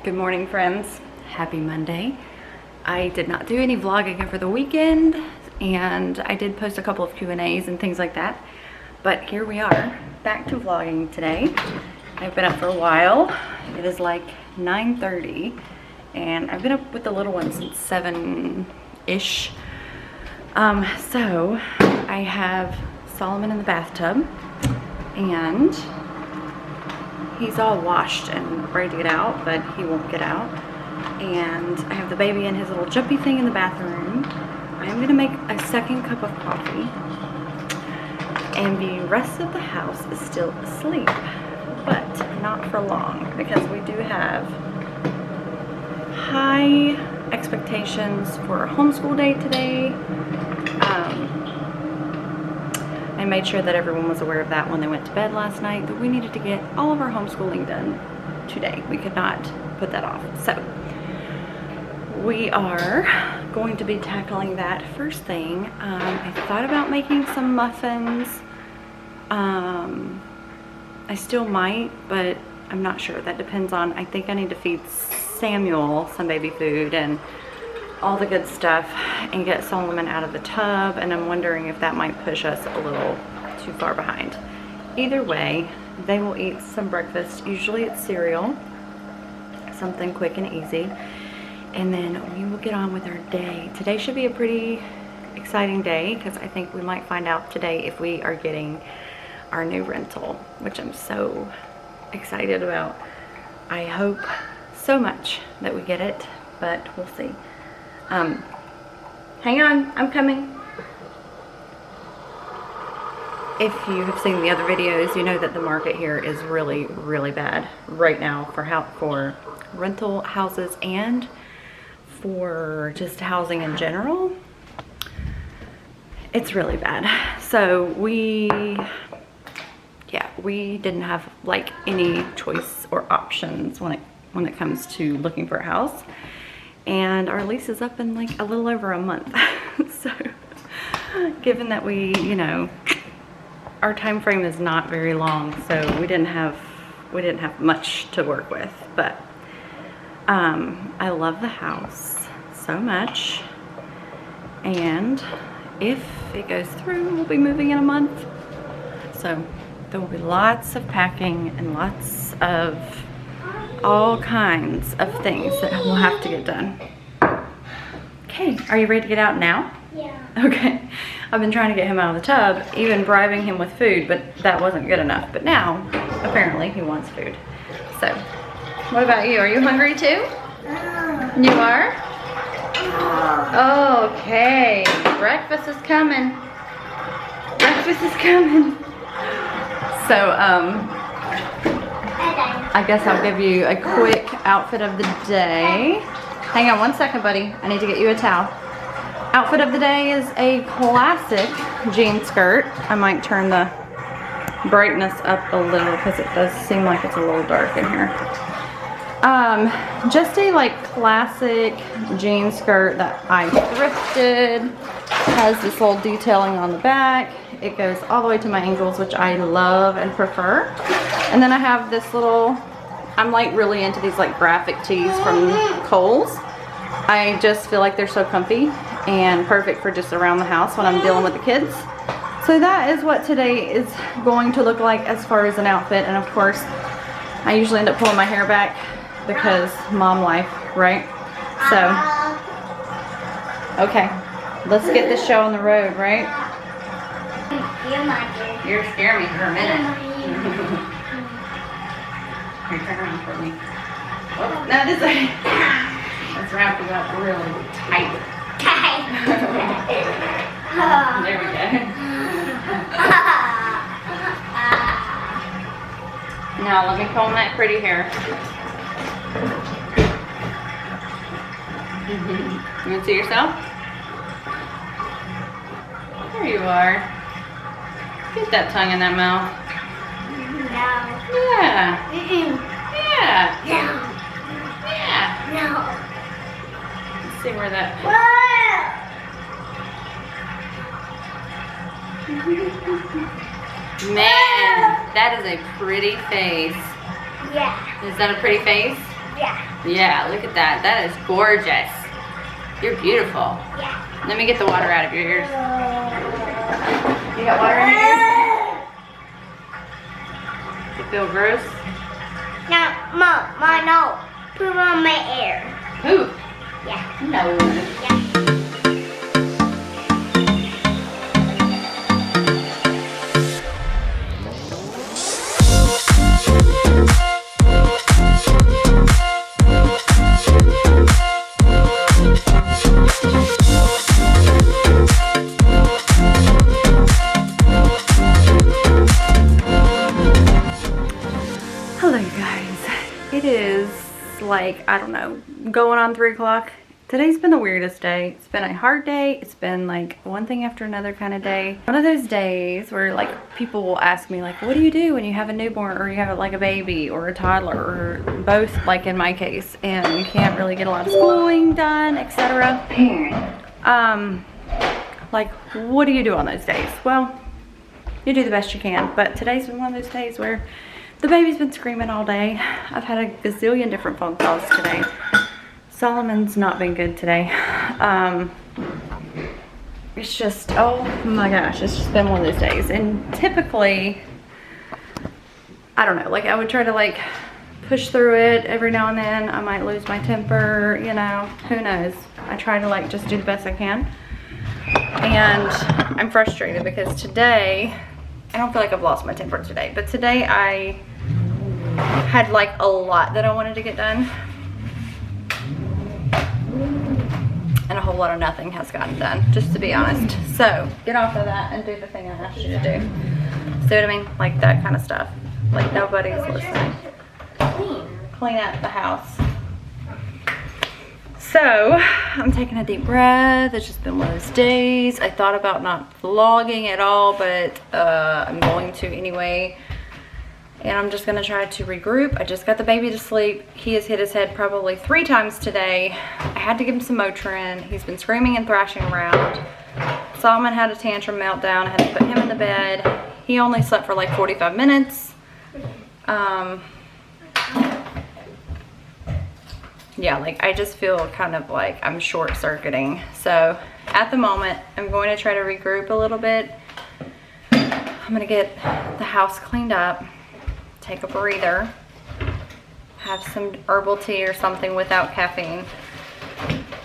Good morning, friends. Happy Monday. I did not do any vlogging over the weekend, and I did post a couple of Q&As and things like that, but here we are back to vlogging today. I've been up for a while. It is like 9:30 and I've been up with the little one since 7-ish. So I have Solomon in the bathtub and he's all washed and ready to get out, but he won't get out. And I have the baby in his little jumpy thing in the bathroom. I'm gonna make a second cup of coffee. And the rest of the house is still asleep, but not for long, because we do have high expectations for a homeschool day today. I made sure that everyone was aware of that when they went to bed last night, that we needed to get all of our homeschooling done today. We could not put that off. So we are going to be tackling that first thing. I thought about making some muffins. I still might, but I'm not sure. That depends on, I think I need to feed Samuel some baby food and all the good stuff and get Solomon out of the tub, and I'm wondering if that might push us a little too far behind. Either way, they will eat some breakfast. Usually it's cereal, something quick and easy, and then we will get on with our day. Today should be a pretty exciting day because I think we might find out today if we are getting our new rental, which I'm so excited about. I hope so much that we get it, but we'll see. Hang on, I'm coming. If you have seen the other videos, you know that the market here is really, really bad right now for rental houses and for just housing in general. It's really bad. So we didn't have like any choice or options when it comes to looking for a house. And our lease is up in like a little over a month. So given that we, our time frame is not very long, so we didn't have much to work with. But I love the house so much, and if it goes through, we'll be moving in a month. So there will be lots of packing and lots of all kinds of things that we'll have to get done. Okay, are you ready to get out now? Yeah. Okay, I've been trying to get him out of the tub, even bribing him with food, but that wasn't good enough. But now, apparently, he wants food. So, what about you? Are you hungry too? You are? Okay, breakfast is coming. Breakfast is coming. So, I guess I'll give you a quick outfit of the day. Hang on one second, buddy. I need to get you a towel. Outfit of the day is a classic jean skirt. I might turn the brightness up a little because it does seem like it's a little dark in here. Just a like classic jean skirt that I thrifted. Has this little detailing on the back. It goes all the way to my ankles, which I love and prefer. And then I have this little, I'm like really into these like graphic tees from Kohl's. I just feel like they're so comfy and perfect for just around the house when I'm dealing with the kids. So that is what today is going to look like as far as an outfit. And of course, I usually end up pulling my hair back because mom life, right? So, okay, let's get this show on the road, right? You're scaring me for a minute. Here, turn around for me. Oh, no, this way. Let's wrap it up really tight. There we go. Now let me comb that pretty hair. You want to see yourself? There you are. Get that tongue in that mouth. No. Yeah. Yeah. No. Yeah. No. Let's see where that. Man, that is a pretty face. Yeah. Is that a pretty face? Yeah. Yeah, look at that. That is gorgeous. You're beautiful. Yeah. Let me get the water out of your ears. You got water in your ears? You feel gross? No, Mom, no. Put on my ear. Poop? Yeah. No. Yeah. Hello you guys. It is like, I don't know, going on 3 o'clock. Today's been the weirdest day. It's been a hard day. It's been like one thing after another kind of day. One of those days where like people will ask me like, what do you do when you have a newborn or you have like a baby or a toddler or both, like in my case, and you can't really get a lot of schooling done, etc. Like, what do you do on those days? Well, you do the best you can, but today's been one of those days where the baby's been screaming all day. I've had a gazillion different phone calls today. Solomon's not been good today. It's just, oh my gosh, it's just been one of those days. And typically, I don't know, like I would try to like push through it every now and then. I might lose my temper, you know, who knows. I try to like just do the best I can. And I'm frustrated because today, I don't feel like I've lost my temper today, but today I had like a lot that I wanted to get done. And a whole lot of nothing has gotten done, just to be honest. So get off of that and do the thing I asked you to do. See what I mean? Like that kind of stuff. Like nobody's listening. Clean up the house. So I'm taking a deep breath. It's just been one of those days. I thought about not vlogging at all, but I'm going to anyway. And I'm just gonna try to regroup. I just got the baby to sleep. He has hit his head probably 3 times today. I had to give him some Motrin. He's been screaming and thrashing around. Solomon had a tantrum meltdown. I had to put him in the bed. He only slept for like 45 minutes. Yeah, like I just feel kind of like I'm short-circuiting. So at the moment, I'm going to try to regroup a little bit. I'm gonna get the house cleaned up, take a breather, have some herbal tea or something without caffeine,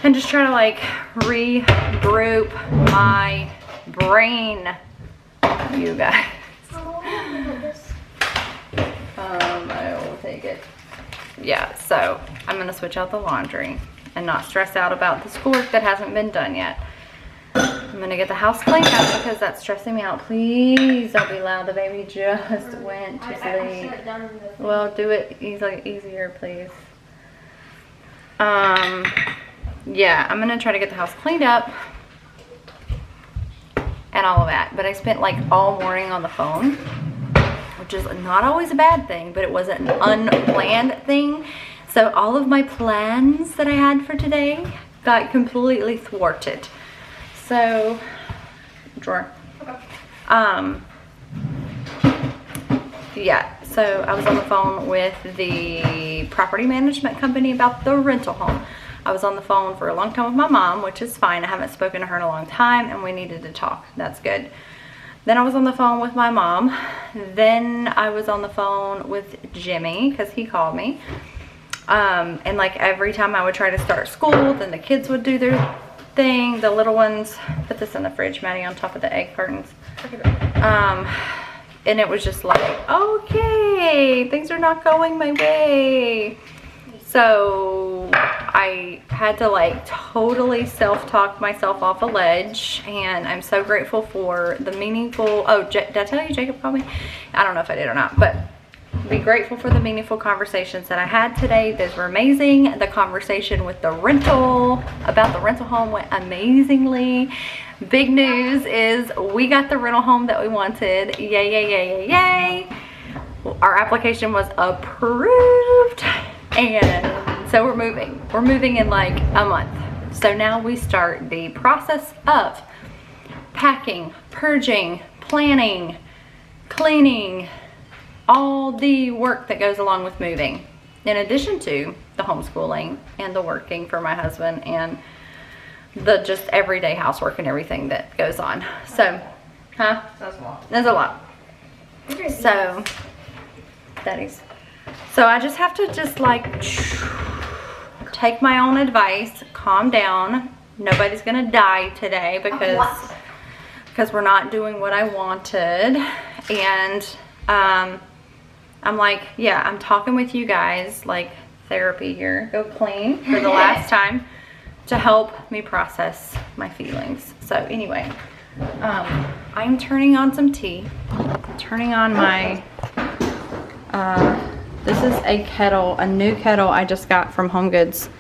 and just try to like regroup my brain, you guys. I will take it. Yeah, so I'm gonna switch out the laundry and not stress out about the schoolwork that hasn't been done yet. I'm gonna get the house cleaned up because that's stressing me out. Please don't be loud. The baby just went to sleep. Well, do it easier, please. Yeah, I'm gonna try to get the house cleaned up and all of that. But I spent like all morning on the phone, which is not always a bad thing, but it was an unplanned thing. So all of my plans that I had for today got completely thwarted. So, drawer. Yeah, so I was on the phone with the property management company about the rental home. I was on the phone for a long time with my mom, which is fine. I haven't spoken to her in a long time, and we needed to talk. That's good. Then I was on the phone with my mom. Then I was on the phone with Jimmy because he called me. And like every time I would try to start school, then the kids would do their thing. The little ones, put this in the fridge, Maddie, on top of the egg cartons. And it was just like, okay, things are not going my way. So I had to like totally self-talk myself off a ledge, and I'm so grateful for the meaningful, oh, did I tell you Jacob called me? I don't know if I did or not, but be grateful for the meaningful conversations that I had today. Those were amazing. The conversation with the rental, about the rental home, went amazingly. Big news is we got the rental home that we wanted. Yay, yay, yay, yay, yay. Our application was approved, and so we're moving. We're moving in like a month. So now we start the process of packing, purging, planning, cleaning, all the work that goes along with moving. In addition to the homeschooling and the working for my husband and the just everyday housework and everything that goes on. So, huh? That's a lot. There's a lot. So, daddies. So I just have to just like take my own advice, calm down. Nobody's gonna die today because we're not doing what I wanted. And I'm like, yeah, I'm talking with you guys like therapy here. Go clean for the last time to help me process my feelings. So anyway, I'm turning on some tea. I'm turning on my, this is a kettle, a new kettle I just got from Home Goods.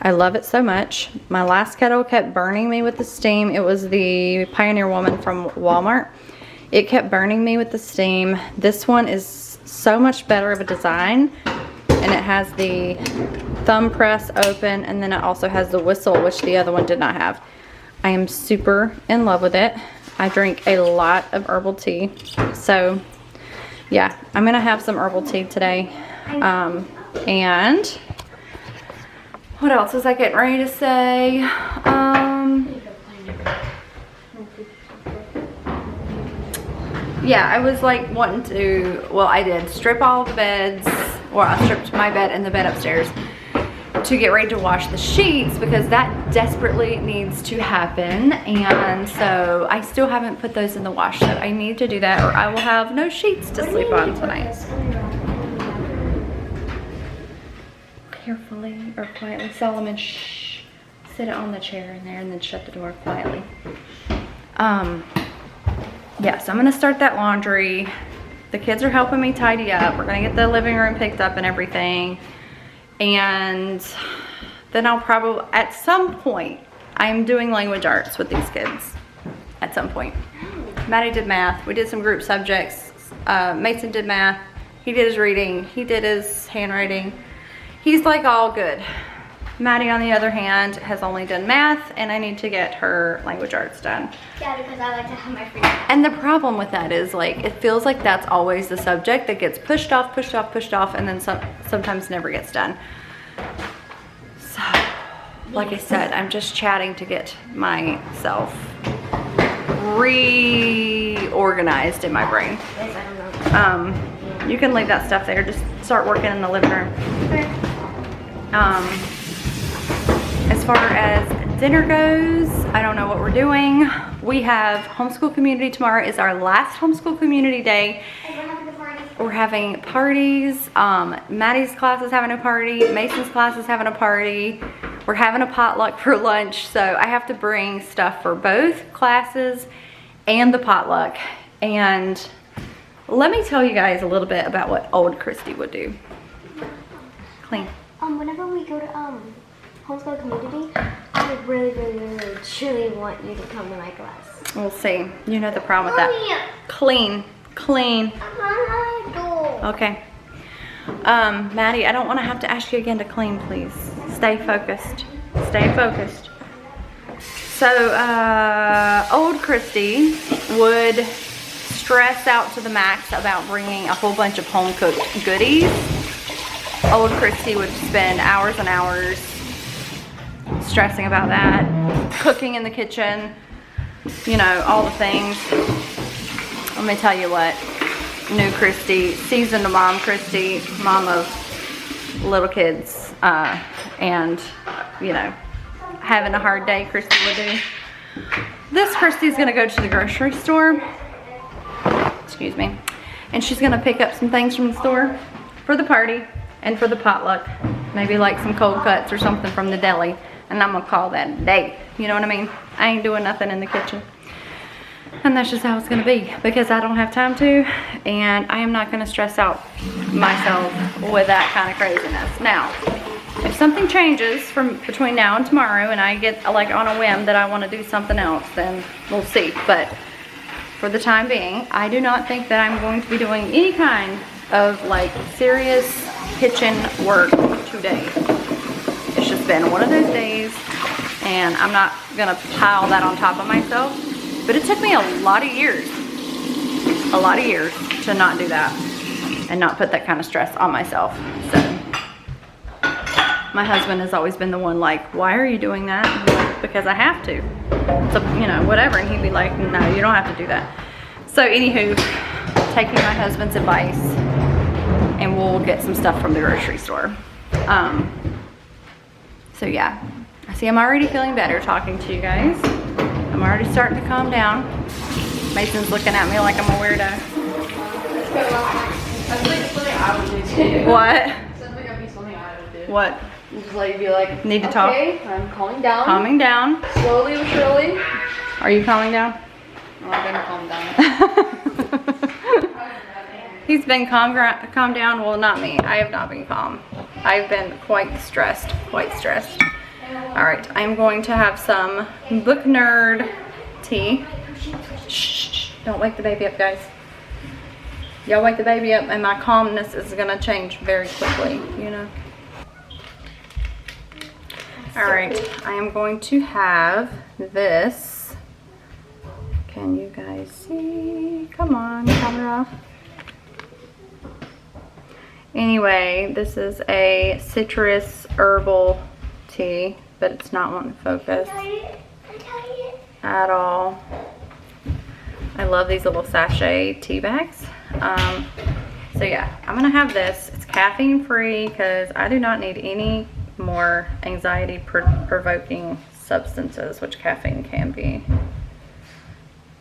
I love it so much. My last kettle kept burning me with the steam. It was the Pioneer Woman from Walmart. It kept burning me with the steam. This one is so much better of a design, and it has the thumb press open, and then it also has the whistle, which the other one did not have. I am super in love with it. I drink a lot of herbal tea, so yeah, I'm gonna have some herbal tea today. And what else was I getting ready to say? Yeah, I was like wanting to, well, I did strip all the beds, or I stripped my bed and the bed upstairs to get ready to wash the sheets because that desperately needs to happen. And so I still haven't put those in the wash, so I need to do that or I will have no sheets to sleep on tonight. Carefully or quietly. Solomon, shh. Sit on the chair in there and then shut the door quietly. Yeah, so I'm gonna start that laundry. The kids are helping me tidy up. We're gonna get the living room picked up and everything. And then I'll probably, at some point, I'm doing language arts with these kids. At some point. Maddie did math. We did some group subjects. Mason did math. He did his reading. He did his handwriting. He's like all good. Maddie, on the other hand, has only done math, and I need to get her language arts done. Yeah, because I like to have my free time. And the problem with that is, like, it feels like that's always the subject that gets pushed off, and then sometimes never gets done. So, like I said, I'm just chatting to get myself reorganized in my brain. You can leave that stuff there. Just start working in the living room. As far as dinner goes, I don't know what we're doing. We have homeschool community tomorrow is our last homeschool community day. We're having parties. Maddie's class is having a party. Mason's class is having a party. We're having a potluck for lunch. So I have to bring stuff for both classes and the potluck. And let me tell you guys a little bit about what old Christy would do. Clean. Whenever we go to homeschool community, I really, truly want you to come to my class. We'll see. You know the problem with that. Clean. Okay. Maddie, I don't want to have to ask you again to clean, please. Stay focused. So, old Christy would stress out to the max about bringing a whole bunch of home cooked goodies. Old Christy would spend hours and hours stressing about that, cooking in the kitchen, you know, all the things. Let me tell you what, new Christy, seasoned mom Christy, mom of little kids, and, you know, having a hard day Christy would do. This Christy's gonna go to the grocery store, excuse me, and she's gonna pick up some things from the store for the party and for the potluck. Maybe like some cold cuts or something from the deli. And I'm gonna call that a day. You know what I mean? I ain't doing nothing in the kitchen. And that's just how it's gonna be because I don't have time to, and I am not gonna stress out myself with that kind of craziness. Now, if something changes from between now and tomorrow and I get like on a whim that I wanna do something else, then we'll see. But for the time being, I do not think that I'm going to be doing any kind of like serious kitchen work today. It's just been one of those days, and I'm not gonna pile that on top of myself. But it took me a lot of years to not do that and not put that kind of stress on myself. So my husband has always been the one like, why are you doing that? And I'm like, because I have to. So, you know, whatever. And he'd be like, no, you don't have to do that. So anywho, taking my husband's advice, and we'll get some stuff from the grocery store. So yeah, I see I'm already feeling better talking to you guys. I'm already starting to calm down. Mason's looking at me like I'm a weirdo. That's like something I would do too. What? Sounds like that'd be something I would do. What? Just let you be like, Need to talk? okay, I'm calming down. Calming down. Slowly but surely. Are you calming down? I'm not gonna calm down. He's been calm down. Well, not me. I have not been calm. I've been quite stressed. All right, I'm going to have some book nerd tea. Shh, don't wake the baby up, guys. Y'all wake the baby up and my calmness is gonna change very quickly, you know. All right, I am going to have this. Can you guys see? Come on, camera. Anyway, this is a citrus herbal tea, but it's not wanting to focus at all. I love these little sachet tea bags. So yeah, I'm gonna have this. It's caffeine free because I do not need any more anxiety provoking substances, which caffeine can be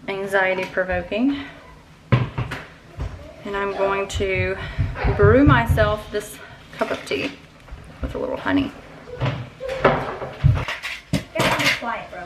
anxiety provoking. And I'm going to brew myself this cup of tea with a little honey. You gotta be quiet, bro.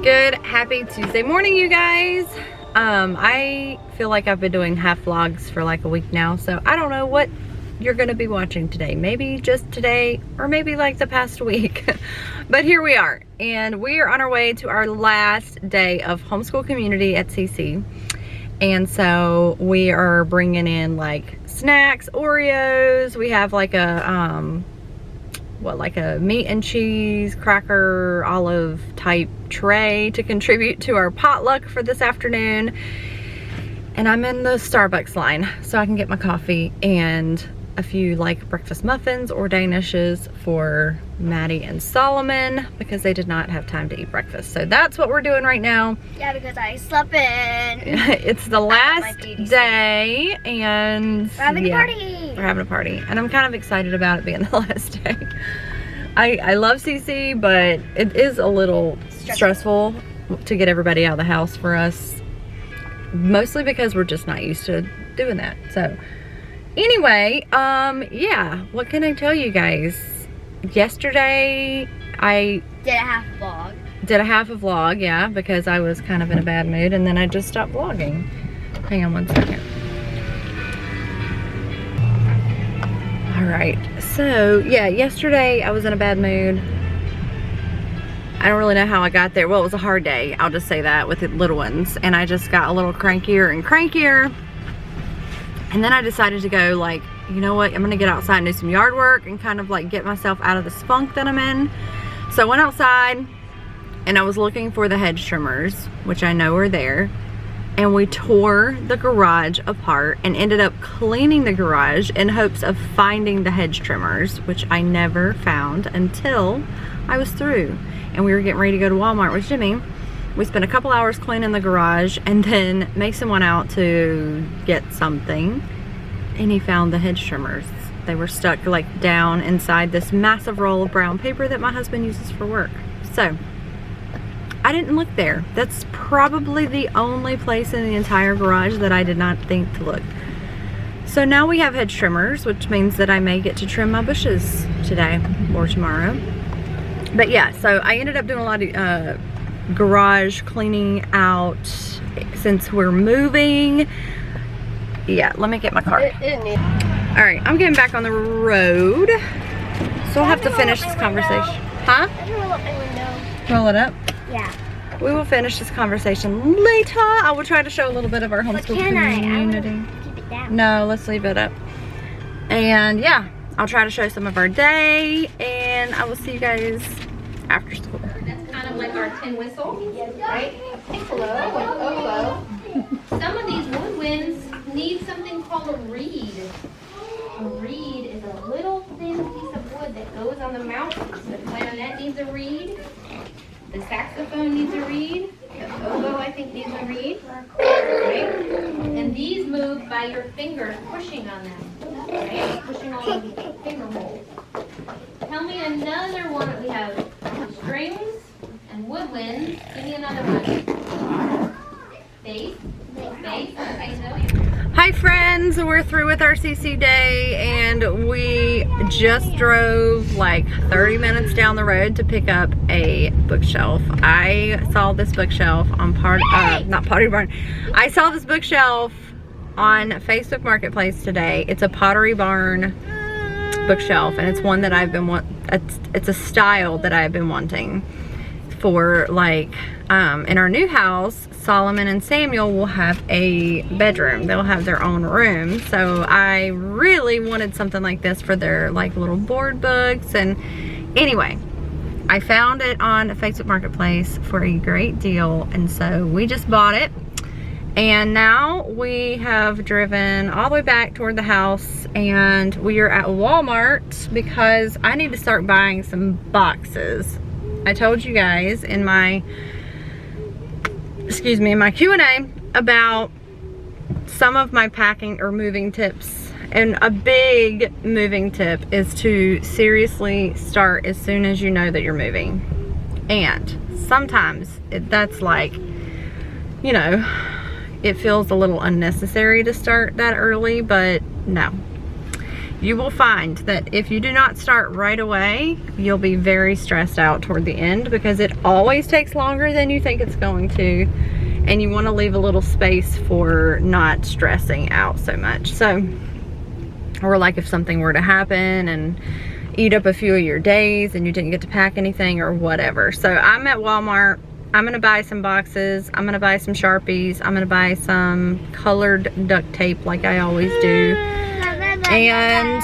Good, happy Tuesday morning, you guys. I feel like I've been doing half vlogs for like a week now, so I don't know what you're gonna be watching today. Maybe just today, or maybe like the past week. But here we are, and we are on our way to our last day of homeschool community at CC. And so we are bringing in like snacks, Oreos. We have like a like a meat and cheese, cracker, olive type tray to contribute to our potluck for this afternoon. And I'm in the Starbucks line so I can get my coffee and a few like breakfast muffins or danishes for Maddie and Solomon because they did not have time to eat breakfast. So that's what we're doing right now. Yeah, because I slept in. It's the last day and We're having a party. We're having a party, and I'm kind of excited about it being the last day. I love CC, but it is a little stressful to get everybody out of the house for us, mostly because we're just not used to doing that. So anyway, yeah, what can I tell you guys? Yesterday I Did a half vlog. did a half a vlog, yeah, because I was kind of in a bad mood, and then I just stopped vlogging. Hang on one second. All right, so yeah, yesterday I was in a bad mood. I don't really know how I got there. Well, it was a hard day, I'll just say that, with the little ones, and I just got a little crankier and crankier. And then I decided to go like, you know what, I'm gonna get outside and do some yard work and kind of like get myself out of this funk that I'm in. So I went outside and I was looking for the hedge trimmers, which I know are there, and we tore the garage apart and ended up cleaning the garage in hopes of finding the hedge trimmers, which I never found until I was through. And we were getting ready to go to Walmart with Jimmy. We spent a couple hours cleaning the garage, and then Mason went out to get something, and he found the hedge trimmers. They were stuck like down inside this massive roll of brown paper that my husband uses for work. So I didn't look there. That's probably the only place in the entire garage that I did not think to look. So now we have hedge trimmers, which means that I may get to trim my bushes today or tomorrow. But yeah, so I ended up doing a lot of garage cleaning out since we're moving. Yeah, let me get my car. All right, I'm getting back on the road. So I'll have to finish this conversation. Huh? I can roll up my window. Roll it up. Yeah. We will finish this conversation later. I will try to show a little bit of our homeschool community. I want to keep it down. No, let's leave it up. And yeah, I'll try to show some of our day, and I will see you guys after school. That's kind of like our tin whistle, right? Hello and oboe. Some of these woodwinds need something called a reed. A reed is a little thin piece of wood that goes on the mouthpiece. The clarinet needs a reed. The saxophone needs a reed. The oboe, I think, needs a reed. Right? And these move by your fingers pushing on them. Right? Pushing on the finger holes. Tell me another one that we have. Strings and woodwinds. Give me another one. Bass. Bass. I know. Hi friends, we're through with our CC day, and we just drove like 30 minutes down the road to pick up a bookshelf. I saw this bookshelf on not Pottery Barn. I saw this bookshelf on Facebook Marketplace today. It's a Pottery Barn bookshelf, and it's one that I've been it's a style that I've been wanting for, like, in our new house. Solomon and Samuel will have a bedroom. They'll have their own room. So I really wanted something like this for their like little board books. And anyway, I found it on Facebook Marketplace for a great deal, and so we just bought it. And now we have driven all the way back toward the house, and we are at Walmart because I need to start buying some boxes. I told you guys in my Q&A about some of my packing or moving tips. And a big moving tip is to seriously start as soon as you know that you're moving. And sometimes that's like, you know, it feels a little unnecessary to start that early, but no. You will find that if you do not start right away, you'll be very stressed out toward the end, because it always takes longer than you think it's going to, and you want to leave a little space for not stressing out so much. So, or like if something were to happen and eat up a few of your days and you didn't get to pack anything or whatever. So I'm at Walmart. I'm gonna buy some boxes. I'm gonna buy some Sharpies. I'm gonna buy some colored duct tape like I always do. And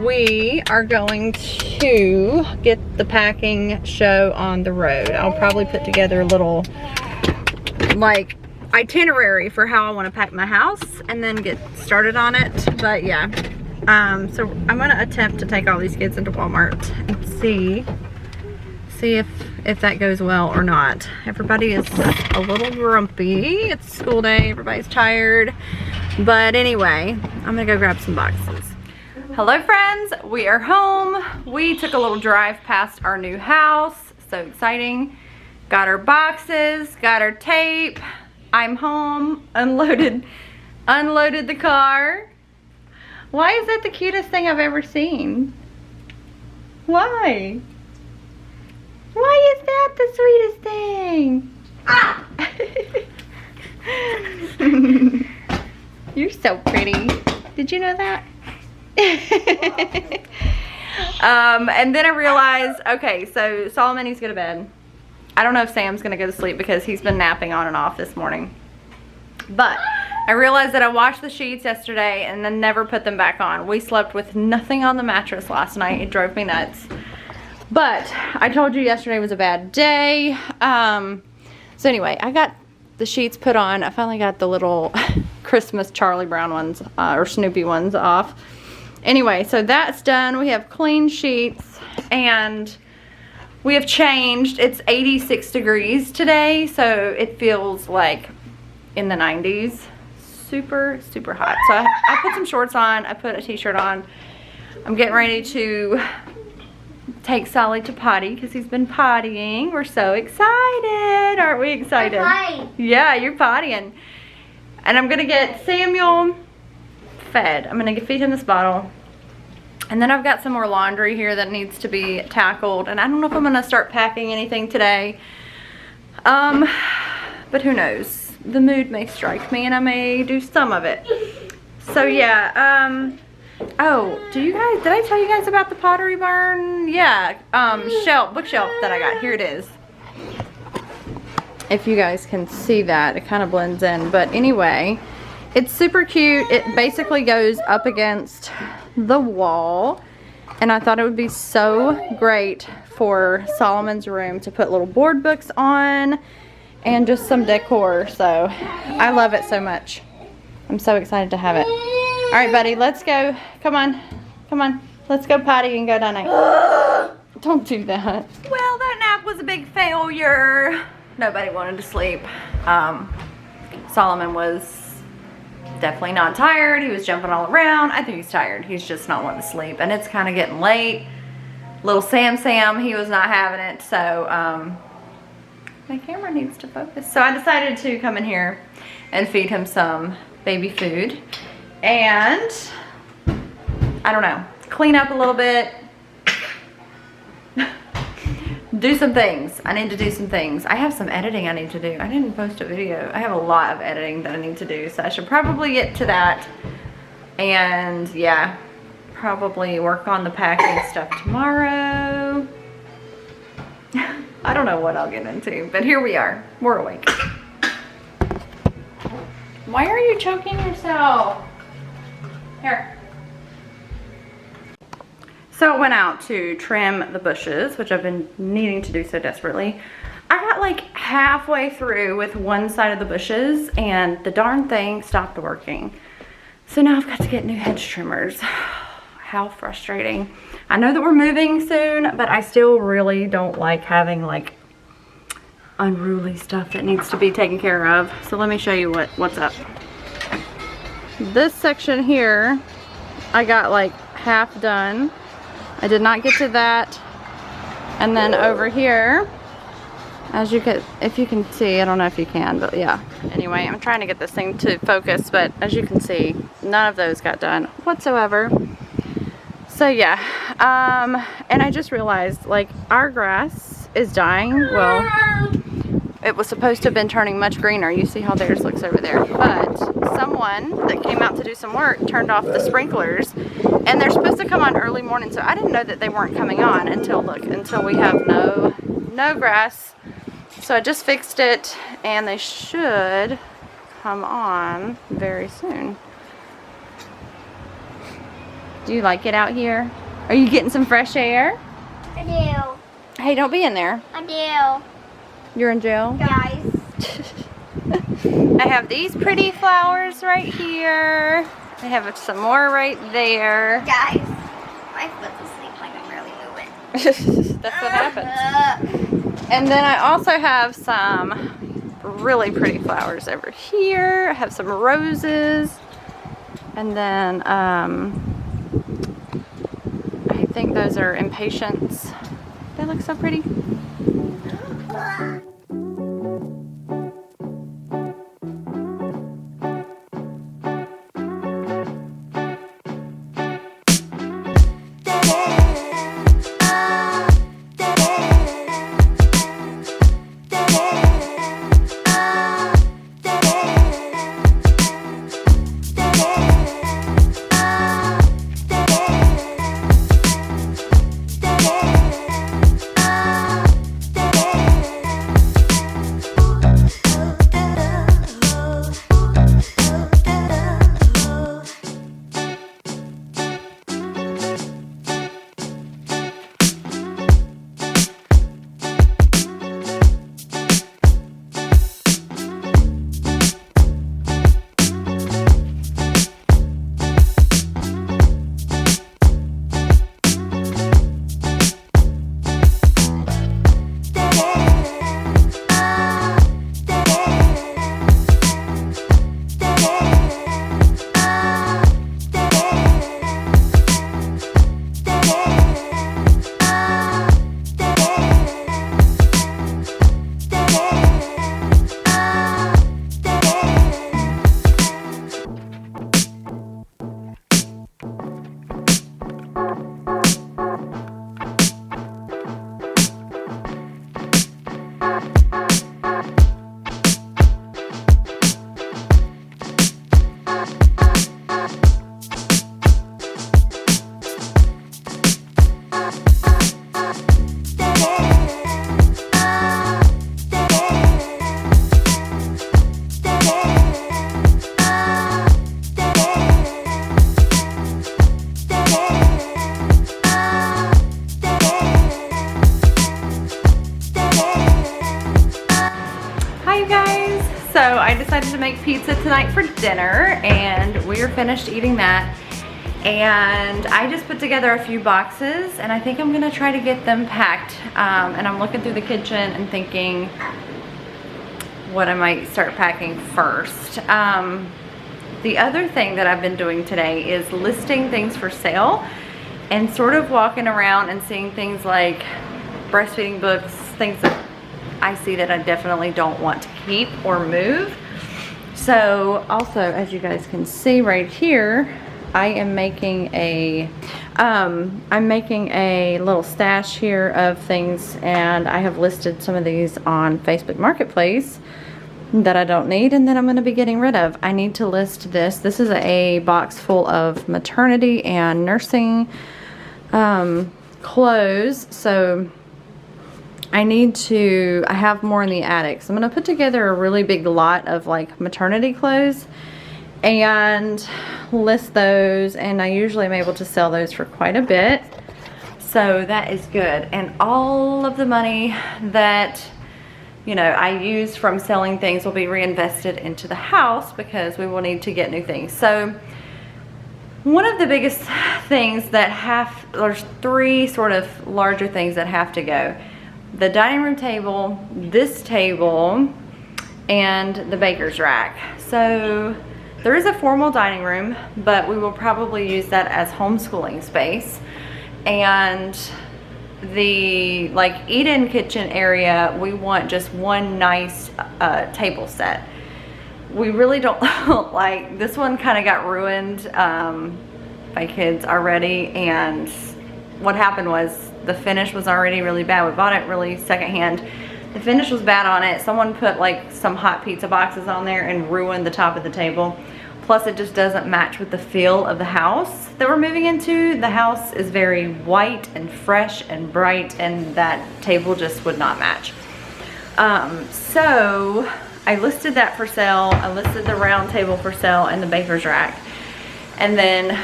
we are going to get the packing show on the road. I'll probably put together a little like itinerary for how I want to pack my house and then get started on it. But yeah, so I'm gonna attempt to take all these kids into Walmart and see if that goes well or not. Everybody is a little grumpy. It's school day, everybody's tired. But anyway, I'm gonna go grab some boxes. Hello friends, we are home. We took a little drive past our new house. So exciting. Got our boxes, got our tape. I'm home, unloaded the car. Why is that the cutest thing I've ever seen? Why? Why is that the sweetest thing? Ah! You're so pretty. Did you know that? And then I realized, okay, so Solomon needs to go to bed. I don't know if Sam's gonna go to sleep because he's been napping on and off this morning. But I realized that I washed the sheets yesterday and then never put them back on. We slept with nothing on the mattress last night. It drove me nuts. But I told you yesterday was a bad day. So anyway, I got the sheets put on. I finally got the little Christmas Charlie Brown ones or Snoopy ones off. Anyway, so that's done. We have clean sheets and we have changed. It's 86 degrees today, so it feels like in the 90s. Super, super hot. So I put some shorts on. I put a t-shirt on. I'm getting ready to take Solly to potty because he's been pottying. We're so excited. Aren't we excited? Yeah, you're pottying. And I'm gonna get Samuel fed. I'm gonna feed him this bottle. And then I've got some more laundry here that needs to be tackled. And I don't know if I'm gonna start packing anything today. But who knows? The mood may strike me and I may do some of it. So yeah, oh, did I tell you guys about the Pottery Barn? Yeah, bookshelf that I got. Here it is. If you guys can see that, it kind of blends in. But anyway, it's super cute. It basically goes up against the wall. And I thought it would be so great for Solomon's room to put little board books on and just some decor. So I love it so much. I'm so excited to have it. All right, buddy, let's go. Come on. Come on. Let's go potty and go night-night. Don't do that. Well, that nap was a big failure. Nobody wanted to sleep. Solomon was definitely not tired. He was jumping all around. I think he's tired. He's just not wanting to sleep. And it's kind of getting late. Little Sam, he was not having it. So my camera needs to focus. So I decided to come in here and feed him some baby food. And I don't know, clean up a little bit. Do some things. I need to do some things. I have some editing I need to do. I didn't post a video. I have a lot of editing that I need to do, so I should probably get to that. And yeah, probably work on the packing stuff tomorrow. I don't know what I'll get into, but here we are. We're awake. Why are you choking yourself? Here. So I went out to trim the bushes, which I've been needing to do so desperately. I got like halfway through with one side of the bushes and the darn thing stopped working. So now I've got to get new hedge trimmers. How frustrating. I know that we're moving soon, but I still really don't like having like unruly stuff that needs to be taken care of. So let me show you what's up. This section here, I got like half done. I did not get to that. And then over here, as you can, if you can see, I don't know if you can, but yeah. Anyway, I'm trying to get this thing to focus, but as you can see, none of those got done whatsoever. So yeah, and I just realized like our grass is dying. Well, it was supposed to have been turning much greener. You see how theirs looks over there. But someone that came out to do some work turned off the sprinklers and they're supposed to come on early morning. So I didn't know that they weren't coming on until we have no grass. So I just fixed it and they should come on very soon. Do you like it out here? Are you getting some fresh air? I do. Hey, don't be in there. I do. You're in jail? Guys. I have these pretty flowers right here. I have some more right there. Guys, my foot's asleep like I'm barely moving. That's what happens. And then I also have some really pretty flowers over here. I have some roses. And then I think those are impatiens. They look so pretty. Hi you guys. So I decided to make pizza tonight for dinner and we are finished eating that. And I just put together a few boxes and I think I'm gonna try to get them packed. And I'm looking through the kitchen and thinking what I might start packing first. The other thing that I've been doing today is listing things for sale and sort of walking around and seeing things like breastfeeding books, things that I see that I definitely don't want to keep or move. So also, as you guys can see right here, I am making a I'm making a little stash here of things, and I have listed some of these on Facebook Marketplace that I don't need and that I'm going to be getting rid of. I need to list this. This is a box full of maternity and nursing clothes. So I have more in the attic. So I'm going to put together a really big lot of like maternity clothes and list those, and I usually am able to sell those for quite a bit. So that is good. And all of the money that I use from selling things will be reinvested into the house because we will need to get new things. So one of the biggest things there's three sort of larger things that have to go. The dining room table, this table, and the baker's rack. So there is a formal dining room, but we will probably use that as homeschooling space. And the eat-in kitchen area, we want just one nice table set. We really don't like this one. Kind of got ruined by kids already, and what happened was the finish was already really bad. We bought it really secondhand. The finish was bad on it. Someone put like some hot pizza boxes on there and ruined the top of the table. Plus it just doesn't match with the feel of the house that we're moving into. The house is very white and fresh and bright, and that table just would not match. So I listed that for sale. I listed the round table for sale and the baker's rack. And then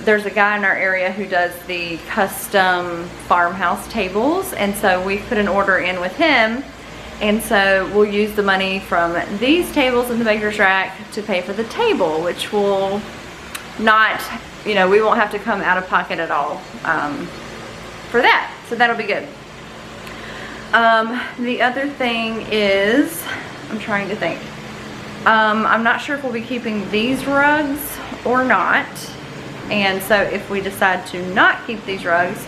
there's a guy in our area who does the custom farmhouse tables, and so we put an order in with him. And so we'll use the money from these tables and the baker's rack to pay for the table, which will not, we won't have to come out of pocket at all for that. So that'll be good. The other thing is, I'm trying to think. I'm not sure if we'll be keeping these rugs or not. And so if we decide to not keep these rugs,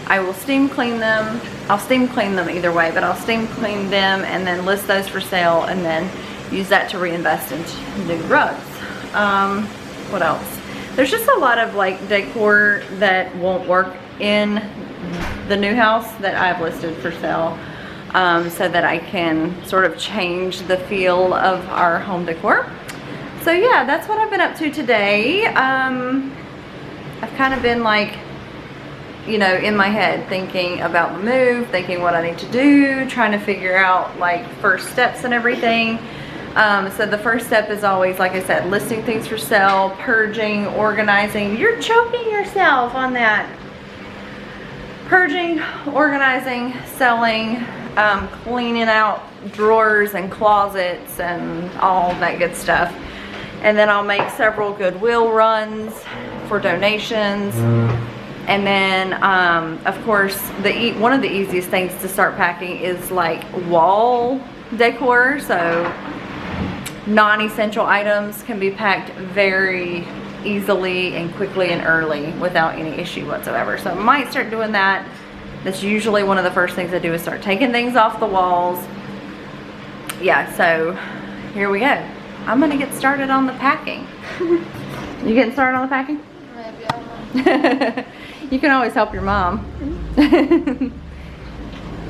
I will steam clean them. I'll steam clean them either way, but I'll steam clean them and then list those for sale and then use that to reinvest into new rugs. What else? There's just a lot of decor that won't work in the new house that I've listed for sale, so that I can sort of change the feel of our home decor. So yeah, that's what I've been up to today. I've kind of been in my head thinking about the move, thinking what I need to do, trying to figure out first steps and everything. So the first step is always, like I said, listing things for sale, purging, organizing. You're choking yourself on that. Purging, organizing, selling, cleaning out drawers and closets and all that good stuff. And then I'll make several Goodwill runs for donations. And then, of course, one of the easiest things to start packing is wall decor. So non-essential items can be packed very easily and quickly and early without any issue whatsoever. So I might start doing that. That's usually one of the first things I do, is start taking things off the walls. Yeah, so here we go. I'm gonna get started on the packing. You getting started on the packing? Maybe, I don't know. You can always help your mom.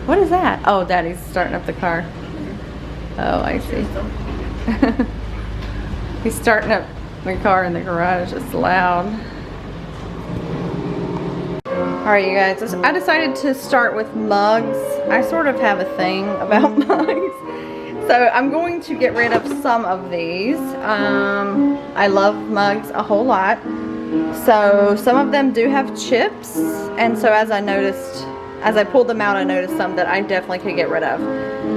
What is that? Oh, Daddy's starting up the car. Oh, I see. He's starting up the car in the garage. It's loud. Alright, you guys. I decided to start with mugs. I sort of have a thing about mugs. So I'm going to get rid of some of these. I love mugs a whole lot. So some of them do have chips, and so as I noticed as I pulled them out, I noticed some that I definitely could get rid of.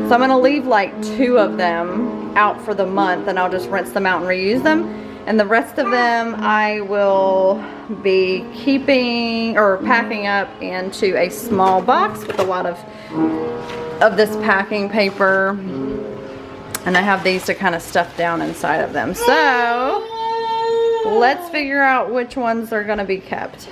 So I'm gonna leave like 2 of them out for the month, and I'll just rinse them out and reuse them. And the rest of them I will be keeping or packing up into a small box with a lot of this packing paper. And I have these to kind of stuff down inside of them. So let's figure out which ones are gonna be kept.